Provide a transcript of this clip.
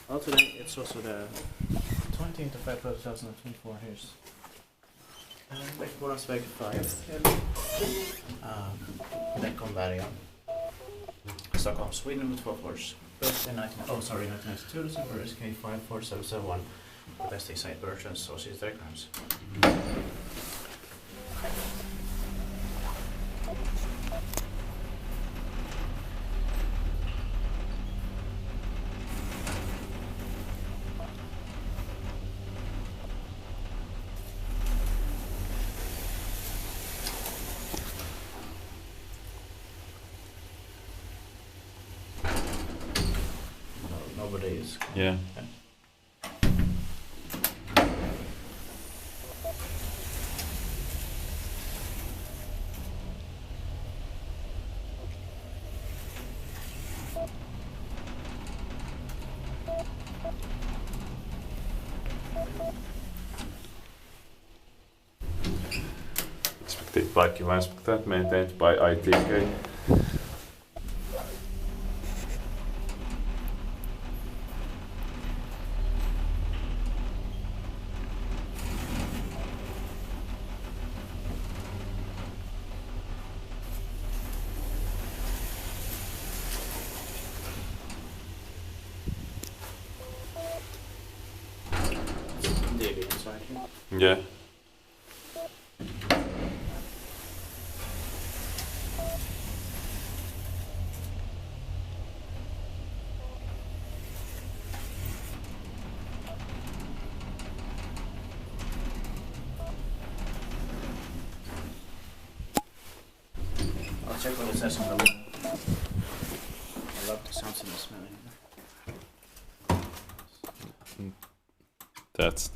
Well, today it's also the 20th of April 2024. Here's Bäckbornas väg 5 Beckomberga, Stockholm Sweden with 4 floors. Built in 1992, the Super SK54771, the best site versions, sausage diagrams. Nobody is. Yeah. Expected bike events maintained by ITK. DEVE inside here. Yeah. I'll check what it says on the wall. I love the sounds and the smelling. That's